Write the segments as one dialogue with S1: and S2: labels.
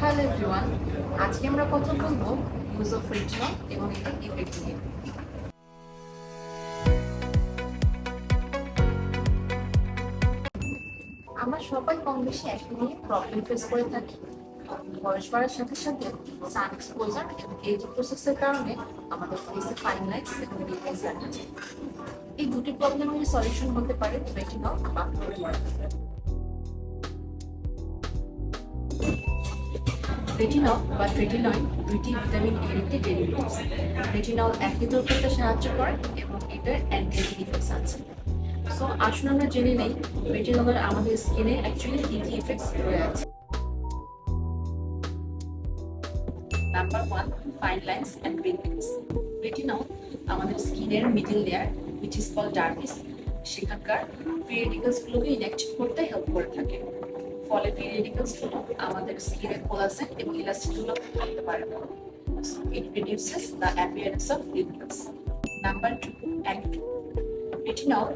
S1: Hello everyone, আজকে আমরা কথা বলবো ইউজ অফ রেটিনল এবং এটার ইফেক্ট নিয়ে। আমরা সবাই কম বেশি একই নিয়ে প্রবলেম ফেস করে থাকি। বয়স বাড়ার সাথে সাথে সান এক্সপোজার এবং এজ প্রসেসের কারণে আমাদের ফেসে ফাইন লাইনস এবং রিঙ্কেলস দেখা যায়। এই দুটি প্রবলেমের সলিউশন হতে পারে রেটিনল বা রেটিনল বা ট্রেটিনয়েড দুইটি ভিটামিন এর একটি ডেরিভেটিভ। রেটিনল একটি দূর করতে সাহায্য করে এবং এটার অ্যান্টি ইফেক্টস আছে। সো আসুন আমরা জেনে নেই রেটিনলের আমাদের স্কিনে অ্যাকচুয়ালি কি কি ইফেক্টস রয়ে আছে। Number 1, fine lines and wrinkles. Retinol আমাদের স্কিনের middle layer which is called dermis সেখানকার ফ্রি রেডিকেলস গুলোকে ইনঅ্যাক্টিভ করতে হেল্প করে থাকে। ফলে ফ্রি রেডিকেলস গুলো আমাদের স্কিনের কোলাজেন এবং ইলাস্টিন গুলো করতে পারে না। So it reduces the appearance of wrinkles. Number 2, acne. Retinol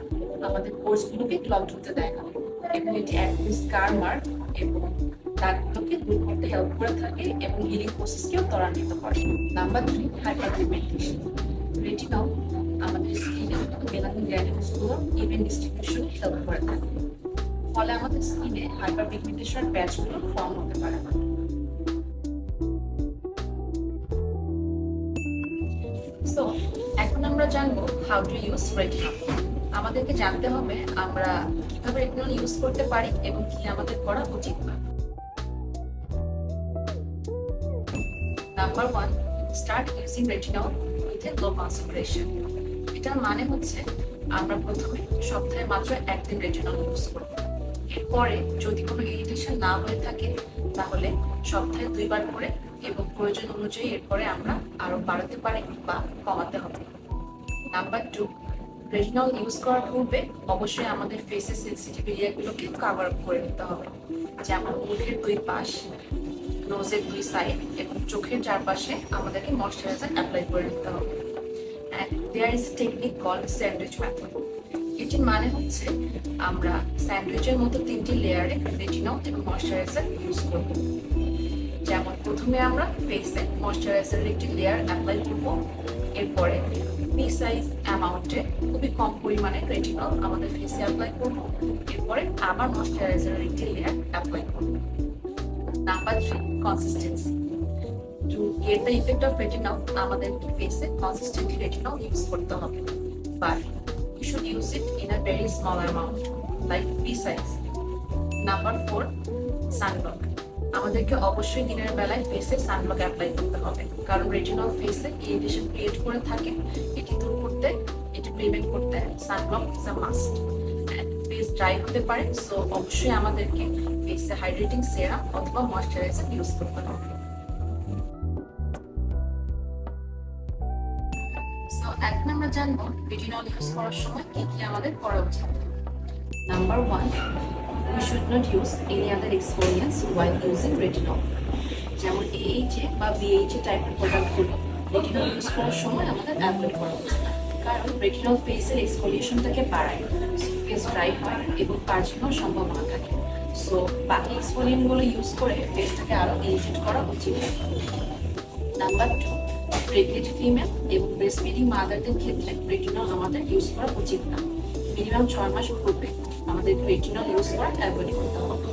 S1: আমাদের পোরস গুলোকে ক্লগ হতে দেয় না এবং এটি অ্যাক্নে স্কার মার্ক এবং দাগগুলোকে দূর করতে হেল্প করে থাকে এবং হিলিং প্রসেসকেও ত্বরান্বিত করে। Number 3, hyperpigmentation. রেটিনল আমাদের স্কিনে মেলানিন গ্র্যানুলসগুলো ইভেন ডিস্ট্রিবিউশন হেল্প করে থাকে। ফলে আমাদের স্কিনে হাইপারপিগমেন্টেশন প্যাচগুলো ফর্ম হতে পারে না। সো এখন আমরা জানবো হাউ টু ইউজ রেটিনল। আমাদেরকে জানতে হবে আমরা কিভাবে রেটিনল ইউজ করতে পারি এবং কি আমাদের করা উচিত না। Number 1, start using retinol with a low concentration. এটার মানে হচ্ছে আমরা প্রথমে সপ্তাহে মাত্র একদিন রেটিনল ইউজ করব। এরপরে যদি কোনো ইরিটেশন না হয়ে থাকে তাহলে সপ্তাহে 2 বার করে এবং প্রয়োজন অনুযায়ী এরপরে আমরা আরো বাড়াতে পারি বা কমাতে হবে। নাম্বার 2, রেটিনল ইউজ করার পূর্বে অবশ্যই আমাদের ফেসের সেনসিটিভ এরিয়াগুলোকে কভার আপ করে নিতে হবে, যেমন মুখের 2 পাশ, নোজের 2 সাইড এবং চোখের চারপাশে আমাদেরকে ময়শ্চারাইজার অ্যাপ্লাই করে নিতে হবে। And there is a technique called sandwich method. এটির মানে হচ্ছে আমরা স্যান্ডউইচের মতো 3টি লেয়ারে রেটিনল এবং ময়শ্চারাইজার ইউজ করব। যেমন প্রথমে আমরা ফেসে ময়শ্চারাইজারের একটি লেয়ার অ্যাপ্লাই করব, এরপরে পি সাইজ অ্যামাউন্টে খুবই কম পরিমাণে রেটিনল আমাদের ফেসে অ্যাপ্লাই করব, এরপরে আবার ময়শ্চারাইজারের একটি লেয়ার অ্যাপ্লাই করব। Number 3, consistency. To get the effect of retinol, আমাদের ফেসে কনসিস্টেন্টলি রেটিনল ইউজ করতে হবে, but you should use it in a very small amount, like pea size. Number 4, sunblock. আমাদেরকে অবশ্যই দিনের বেলায় ফেসে সানব্লক অ্যাপ্লাই করতে হবে, কারণ রেটিনল ফেসে ইরিটেশন ক্রিয়েট করে থাকে। এটি দূর করতে, এটি প্রিভেন্ট করতে sunblock is a must. Face dry হতে পারে, সো অবশ্যই আমাদেরকে ফেসে হাইড্রেটিং সেরাম অথবা ময়শ্চারাইজার ইউজ করতে হবে। সো এখন আমরা জানবো রেটিনল ইউজ করার সময় কি কি আমাদের করা উচিত। Number 1, we should not use any other exfoliants while using retinol. যেমন AHA বা BHA টাইপের প্রোডাক্টগুলো রেটিনল ইউজ করার সময় আমাদের অ্যাভয়েড করা উচিত, কারণ রেটিনল ফেসের এক্সফোলিয়েশনটাকে বাড়ায়, ফেস ড্রাই হয় এবং কার্জিনোর সম্ভাবনা থাকে। সো বাকি এক্সফোলিয়েন্টগুলো ইউজ করে ফেসটাকে আরো ইরিটেট করা উচিত। নাম্বার 2, প্রেগনেন্ট ফিমেল এবং ব্রেস্ট ফিডিং মাদারদের ক্ষেত্রে রেটিনল আমাদের ইউজ করা উচিত না। মিনিমাম 6 মাস পূর্বে আমাদের রেটিনল ইউজ করা অ্যাভয়েড করতে হবে।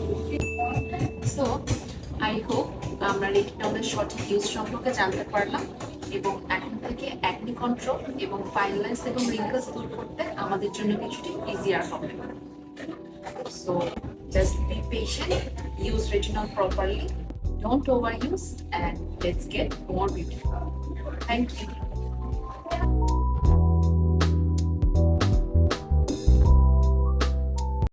S1: সো আই হোপ আমরা রেটিনলের সঠিক ইউজ সম্পর্কে জানতে পারলাম এবং এখন থেকে অ্যাকনি কন্ট্রোল এবং ফাইন লাইনস এবং রিঙ্কেলস দূর করতে আমাদের জন্য কিছুটি ইজিয়ার হবে। So just be patient, use retinol properly, don't overuse, and let's get more beautiful. Thank you.